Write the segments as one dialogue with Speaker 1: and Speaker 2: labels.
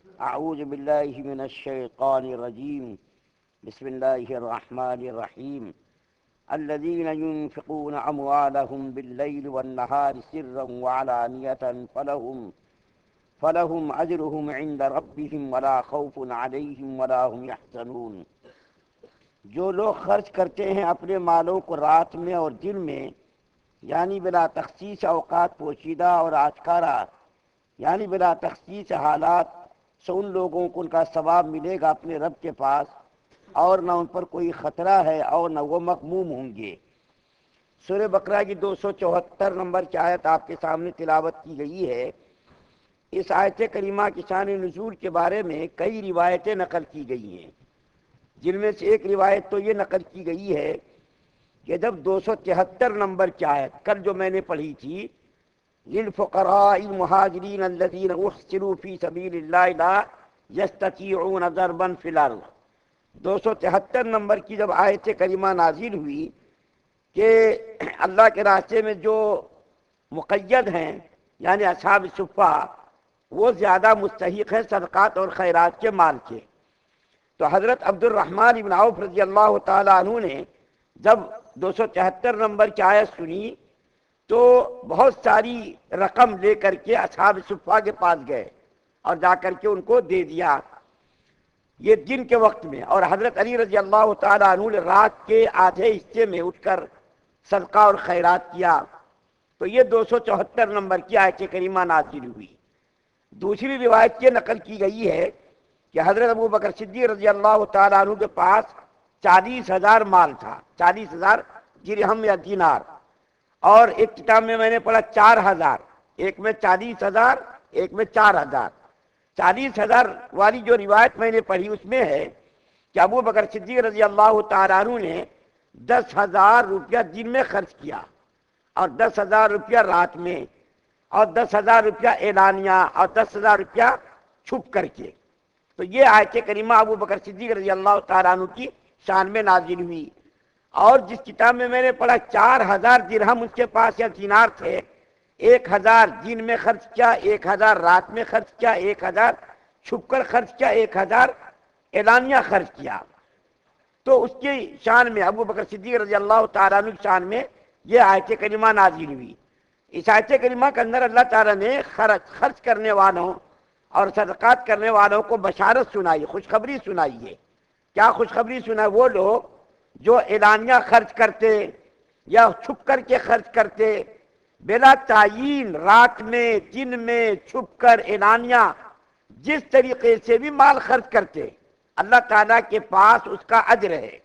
Speaker 1: اعوذ باللہ من الشیطان الرجیم بسم اللہ الرحمن الرحیم الذين ينفقون اموالهم بالليل والنهار سرا وعلانية فلهم اجرهم عند ربهم ولا خوف عليهم ولا هم يحزنون۔ جو لوگ خرچ کرتے ہیں اپنے مالوں کو رات میں اور دن میں، یعنی بلا تخصیص اوقات پوشیدہ اور آشکارا، یعنی بلا تخصیص حالات، سے ان لوگوں کو ان کا ثواب ملے گا اپنے رب کے پاس، اور نہ ان پر کوئی خطرہ ہے اور نہ وہ مغموم ہوں گے۔ سورہ بقرہ کی 274 نمبر کی آیت آپ کے سامنے تلاوت کی گئی ہے۔ اس آیت کریمہ کی شان نزول کے بارے میں کئی روایتیں نقل کی گئی ہیں، جن میں سے ایک روایت تو یہ نقل کی گئی ہے کہ جب 273 نمبر کی آیت کل جو میں نے پڑھی تھی، للفقراء المہاجرین الذین احصروا فی سبیل اللہ لا یستطیعون ضربا فی الارض، 273 نمبر کی جب آیت کریمہ نازل ہوئی کہ اللہ کے راستے میں جو مقید ہیں یعنی اصحاب صفہ، وہ زیادہ مستحق ہیں صدقات اور خیرات کے مال کے، تو حضرت عبد الرحمن بن عوف رضی اللہ تعالی عنہ نے جب 273 نمبر کی آیت سنی تو بہت ساری رقم لے کر کے اصحاب صفہ کے پاس گئے اور جا کر کے ان کو دے دیا، یہ دن کے وقت میں۔ اور حضرت علی رضی اللہ تعالیٰ عنہ نے رات کے آدھے حصے میں اٹھ کر صدقہ اور خیرات کیا، تو یہ 274 نمبر کی آیت کریمہ نازل ہوئی۔ دوسری روایت یہ نقل کی گئی ہے کہ حضرت ابو بکر صدیق رضی اللہ تعالیٰ عنہ کے پاس 40,000 مال تھا، 40,000 درہم یا دینار، اور ایک کتاب میں نے پڑھا 4,000، ایک میں 40,000 ایک میں 4,000۔ 40,000 والی جو روایت میں نے پڑھی اس میں ہے کہ ابو بکر صدیق رضی اللہ تعالیٰ عنہ نے 10,000 روپیہ دن میں خرچ کیا، اور 10,000 روپیہ رات میں، اور 10,000 روپیہ اعلانیہ، اور 10,000 روپیہ چھپ کر کے۔ تو یہ آیت کریمہ ابو بکر صدیق رضی اللہ تعالیٰ عنہ کی شان میں نازل ہوئی۔ اور جس کتاب میں نے پڑھا 4,000 درہم اس کے پاس یا دینار تھے، 1,000 دن میں خرچ کیا، 1,000 رات میں خرچ کیا، 1,000 چھپ کر خرچ کیا، 1,000 اعلانیہ خرچ کیا۔ تو اس کی شان میں ابو بکر صدیق رضی اللہ تعالیٰ عنہ کی شان میں یہ آیت کریمہ نازل ہوئی۔ اس آیت کریمہ کے اندر اللہ تعالیٰ نے خرچ کرنے والوں اور صدقات کرنے والوں کو بشارت سنائی، خوشخبری سنائی ہے۔ کیا خوشخبری سنائی؟ وہ لوگ جو اعلانیہ خرچ کرتے یا چھپ کر کے خرچ کرتے، بلا تعین، رات میں، دن میں، چھپ کر، اعلانیہ، جس طریقے سے بھی مال خرچ کرتے، اللہ تعالیٰ کے پاس اس کا اجر ہے۔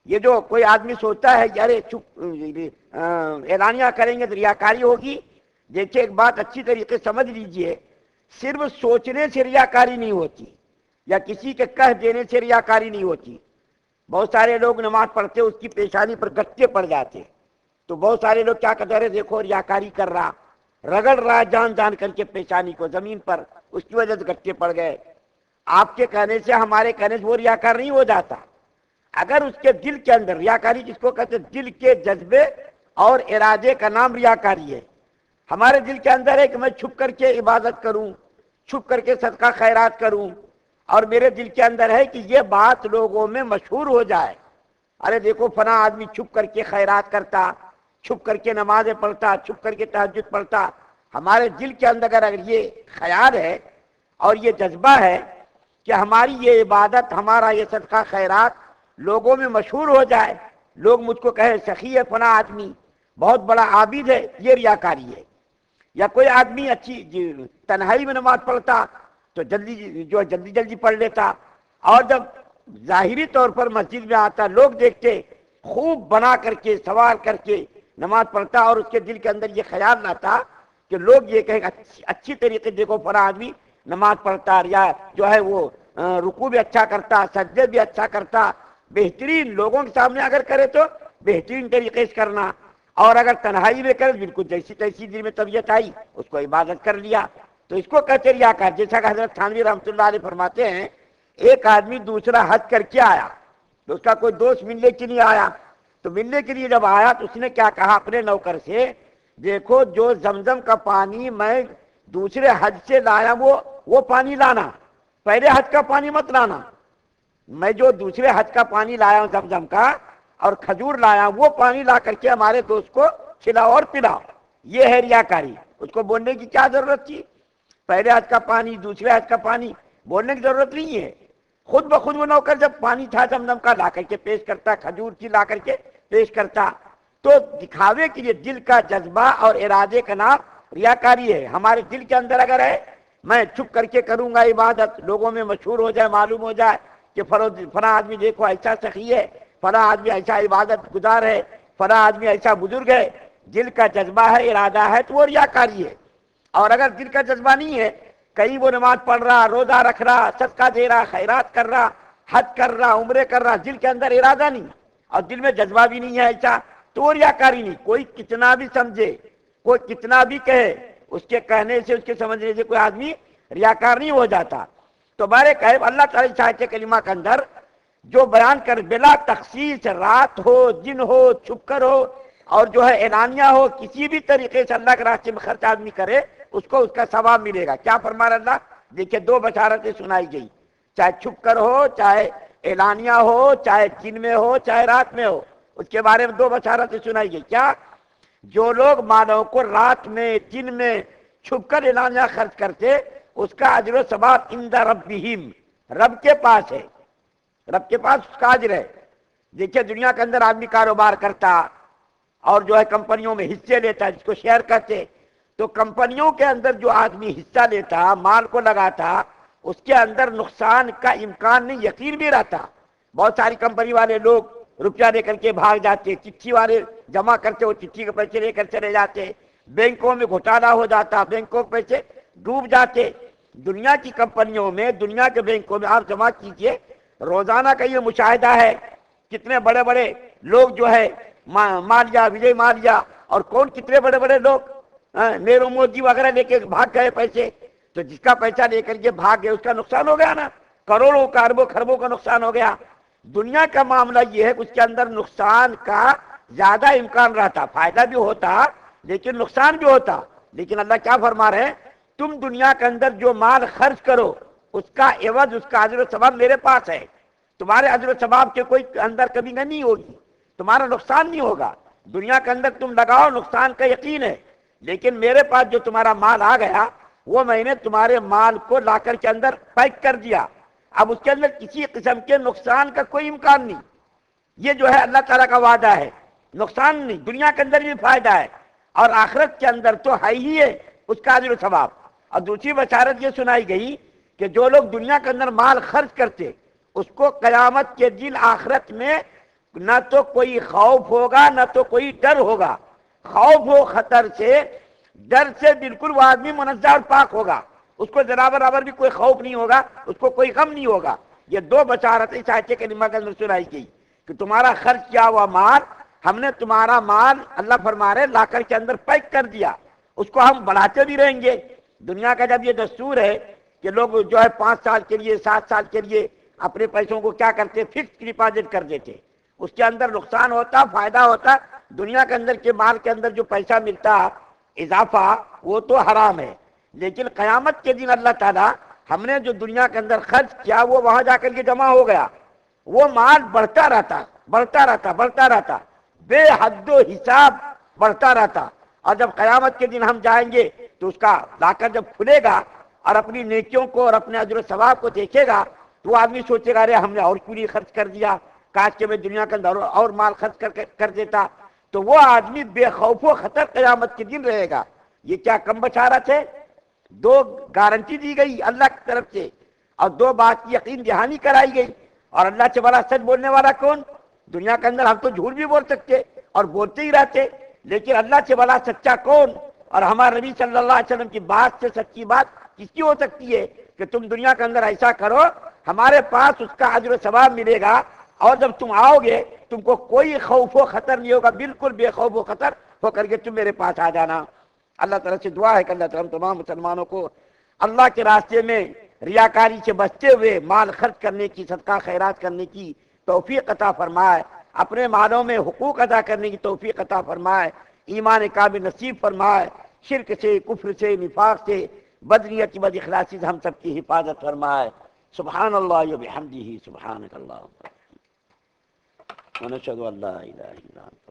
Speaker 1: یہ جو کوئی آدمی سوچتا ہے کہ ارے اعلانیہ کریں گے تو ریاکاری ہوگی، دیکھیں ایک بات اچھی طریقے سمجھ لیجئے، صرف سوچنے سے ریاکاری نہیں ہوتی، یا کسی کے کہہ دینے سے ریاکاری نہیں ہوتی۔ بہت سارے لوگ نماز پڑھتے اس کی پیشانی پر گٹے پڑ جاتے، تو بہت سارے لوگ کیا کہتے ہیں، دیکھو ریاکاری کر رہا، رگڑ رہا جان جان کر کے پیشانی کو زمین پر، اس کی وجہ سے گٹے پڑ گئے۔ آپ کے کہنے سے، ہمارے کہنے سے وہ ریاکار نہیں ہو جاتا۔ اگر اس کے دل کے اندر، ریاکاری جس کو کہتے ہیں، دل کے جذبے اور ارادے کا نام ریاکاری ہے۔ ہمارے دل کے اندر ہے کہ میں چھپ کر کے عبادت کروں، چھپ کر کے صدقہ خیرات کروں، اور میرے دل کے اندر ہے کہ یہ بات لوگوں میں مشہور ہو جائے، ارے دیکھو فلاں آدمی چھپ کر کے خیرات کرتا، چھپ کر کے نمازیں پڑھتا، چھپ کر کے تہجد پڑھتا۔ ہمارے دل کے اندر اگر یہ خیال ہے اور یہ جذبہ ہے کہ ہماری یہ عبادت، ہمارا یہ صدقہ خیرات لوگوں میں مشہور ہو جائے، لوگ مجھ کو کہے سخی ہے فلاں آدمی، بہت بڑا عابد ہے، یہ ریاکاری ہے۔ یا کوئی آدمی اچھی تنہائی میں نماز پڑھتا تو جلدی پڑھ لیتا، اور جب ظاہری طور پر مسجد میں آتا، لوگ دیکھتے خوب بنا کر کے، سوار کر کے نماز پڑھتا، اور اس کے دل کے اندر یہ خیال لاتا کہ لوگ یہ کہیں اچھی طریقے دیکھو فلاں آدمی نماز پڑھتا، یا جو ہے وہ رکوع بھی اچھا کرتا، سجدے بھی اچھا کرتا۔ بہترین لوگوں کے سامنے اگر کرے تو بہترین طریقے سے کرنا، اور اگر تنہائی میں کرے بالکل جیسی تیسی دل میں طبیعت آئی اس کو عبادت کر لیا، تو اس کو کہتے ریاکار۔ جیسا کہ حضرت تھانوی رحمۃ اللہ علیہ فرماتے ہیں، ایک آدمی دوسرا حج کر کے آیا تو اس کا کوئی دوست ملنے کے لیے آیا، تو ملنے کے لیے جب آیا تو اس نے کیا کہا اپنے نوکر سے، دیکھو جو زمزم کا پانی میں دوسرے حج سے لایا وہ وہ پانی لانا، پہلے حج کا پانی مت لانا۔ میں جو دوسرے حج کا پانی لایا ہوں زمزم کا اور کھجور لایا ہوں، وہ پانی لا کر کے ہمارے دوست کو کھلاؤ اور پلاؤ، یہ ہے ریاکاری۔ اس کو بولنے کی کیا ضرورت تھی؟ پہلے حج کا پانی دوسرے حج کا پانی، بولنے کی ضرورت نہیں ہے۔ خود بخود وہ نوکر جب پانی تھا زمزم کا لا کر کے پیش کرتا، کھجور کی لا کر کے پیش کرتا، تو دکھاوے کے لیے دل کا جذبہ اور ارادے کا نام ریاکاری ہے۔ ہمارے دل کے اندر اگر ہے میں چھپ کر کے کروں گا عبادت، لوگوں میں مشہور ہو جائے، معلوم ہو جائے کہ فلاں آدمی دیکھو ایسا سخی ہے، فلاں آدمی ایسا عبادت گزار ہے، فلاں آدمی ایسا بزرگ ہے، دل کا جذبہ ہے، ارادہ ہے، تو وہ ریاکاری ہے۔ اور اگر دل کا جذبہ نہیں ہے، کہیں وہ نماز پڑھ رہا، روزہ رکھ رہا، صدقہ دے رہا، خیرات کر رہا، حج کر رہا، عمرے کر رہا، دل کے اندر ارادہ نہیں اور دل میں جذبہ بھی نہیں ہے ایسا، تو وہ ریاکاری نہیں۔ کوئی کتنا بھی سمجھے، کوئی کتنا بھی کہے، اس کے کہنے سے، اس کے سمجھنے سے کوئی آدمی ریاکار نہیں ہو جاتا۔ تو بارے کہ اللہ تعالیٰ چاہتے کلمہ کے اندر جو بیان کر بلا تخصیص، رات ہو دن ہو چھپ کر ہو اور جو ہے اعلانیہ ہو، کسی بھی طریقے سے اللہ کے راستے میں خرچ آدمی کرے، اس کو اس کا ثواب ملے گا۔ کیا فرما رہا اللہ؟ دیکھیے دو بشارتیں سنائی گئی، چاہے چھپ کر ہو، چاہے اعلانیہ ہو، چاہے دن میں ہو، چاہے رات میں ہو، اس کے بارے میں دو بشارتیں سنائی گئی۔ کیا؟ جو لوگ مالوں کو رات میں دن میں چھپ کر اعلانیہ خرچ کرتے، اس کا اجر و ثواب عند ربہم، رب کے پاس ہے، رب کے پاس اس کا اجر ہے۔ دیکھیے دنیا کے اندر آدمی کاروبار کرتا اور جو ہے کمپنیوں میں حصے لیتا، جس کو شیئر کہتے، تو کمپنیوں کے اندر جو آدمی حصہ لیتا، مال کو لگاتا، اس کے اندر نقصان کا امکان نہیں، یقین بھی رہتا۔ بہت ساری کمپنی والے لوگ روپیہ لے کر کے بھاگ جاتے، چٹھی والے جمع کرتے، وہ چٹھی کے پیسے لے کر چلے جاتے، بینکوں میں گھوٹالہ ہو جاتا، بینکوں کے پیسے ڈوب جاتے۔ دنیا کی کمپنیوں میں، دنیا کے بینکوں میں آپ جمع کیجئے، روزانہ کا یہ مشاہدہ ہے، کتنے بڑے بڑے لوگ جو ہے مالیا، وجے مالیا اور کون کتنے بڑے بڑے لوگ نیرو مودی وغیرہ لے کے بھاگ گئے پیسے، تو جس کا پیسہ لے کر کے بھاگ گئے اس کا نقصان ہو گیا نا، کروڑوں اربوں خربوں کا نقصان ہو گیا۔ دنیا کا معاملہ یہ ہے کہ اس کے اندر نقصان کا زیادہ امکان رہتا، فائدہ بھی ہوتا لیکن نقصان بھی ہوتا۔ لیکن اللہ کیا فرما رہے ہیں؟ تم دنیا کے اندر جو مال خرچ کرو، اس کا عوض، اس کا اجر و ثواب میرے پاس ہے۔ تمہارے اجر و ثواب کے کوئی اندر کمی نہیں ہوگی، تمہارا نقصان نہیں ہوگا۔ دنیا کے اندر تم لگاؤ، نقصان کا یقین ہے، لیکن میرے پاس جو تمہارا مال آ گیا، وہ میں نے تمہارے مال کو لا کر کے اندر پیک کر دیا، اب اس کے اندر کسی قسم کے نقصان کا کوئی امکان نہیں۔ یہ جو ہے اللہ تعالیٰ کا وعدہ ہے، نقصان نہیں، دنیا کے اندر بھی فائدہ ہے اور آخرت کے اندر تو ہے ہی ہے اس کا اجر و ثواب۔ اور دوسری بشارت یہ سنائی گئی کہ جو لوگ دنیا کے اندر مال خرچ کرتے، اس کو قیامت کے دن آخرت میں نہ تو کوئی خوف ہوگا نہ تو کوئی ڈر ہوگا۔ خوف و خطر سے، ڈر سے بالکل وہ آدمی منزہ اور پاک ہوگا، اس کو ذرا برابر بھی کوئی خوف نہیں ہوگا، اس کو کوئی غم نہیں ہوگا۔ یہ دو بشارتیں آیت کریمہ کے اندر سنائی گئی کہ تمہارا خرچ کیا ہوا مال، ہم نے تمہارا مال، اللہ فرما رہے، لا کر کے اندر پیک کر دیا، اس کو ہم بڑھاتے بھی رہیں گے۔ دنیا کا جب یہ دستور ہے کہ لوگ جو ہے 5 سال کے لیے، 7 سال کے لیے اپنے پیسوں کو کیا کرتے، فکس ڈپازٹ کر دیتے، اس کے اندر نقصان ہوتا، فائدہ ہوتا۔ دنیا کے اندر کے مال کے اندر جو پیسہ ملتا اضافہ، وہ تو حرام ہے، لیکن قیامت کے دن اللہ تعالیٰ، ہم نے جو دنیا کے اندر خرچ کیا وہ وہاں جا کر کے جمع ہو گیا، وہ مال بڑھتا رہتا، بڑھتا رہتا، بڑھتا رہتا، بے حد و حساب بڑھتا رہتا۔ اور جب قیامت کے دن ہم جائیں گے تو اس کا لا کر جب کھلے گا اور اپنی نیکیوں کو اور اپنے اجر و ثواب کو دیکھے گا، تو وہ آدمی سوچے گا ارے ہم نے اور کیوں نہیں خرچ کر دیا، کاش کہ میں دنیا کے اندر اور مال خرچ کر دیتا۔ تو وہ آدمی بے خوف و خطر قیامت کے دن رہے گا۔ یہ کیا کم بشارت ہے؟ دو گارنٹی دی گئی اللہ کی طرف سے اور دو بات کی یقین دہانی کرائی گئی۔ اور اللہ سے بڑا سچ بولنے والا کون؟ دنیا کے اندر ہم تو جھوٹ بھی بول سکتے اور بولتے ہی رہتے، لیکن اللہ سے بڑا سچا کون؟ اور ہمارے نبی صلی اللہ علیہ وسلم کی بات سے سچی بات کس کی ہو سکتی ہے کہ تم دنیا کے اندر ایسا کرو، ہمارے پاس اس کا اجر و ثواب ملے گا، اور جب تم آؤ گے تم کو کوئی خوف و خطر نہیں ہوگا، بالکل بے خوف و خطر ہو کر کے تم میرے پاس آ جانا۔ اللہ تعالیٰ سے دعا ہے کہ اللہ تعالیٰ تمام مسلمانوں کو اللہ کے راستے میں ریاکاری سے بچتے ہوئے مال خرچ کرنے کی، صدقہ خیرات کرنے کی توفیق عطا فرمائے، اپنے مالوں میں حقوق ادا کرنے کی توفیق عطا فرمائے، ایمان کامل نصیب فرمائے، شرک سے، کفر سے، نفاق سے، بدنیت بد اخلاصی سے ہم سب کی حفاظت فرمائے. سبحان اللہ و بحمدہ سبحانک اللہم ونشہد ان لا الہ الا انت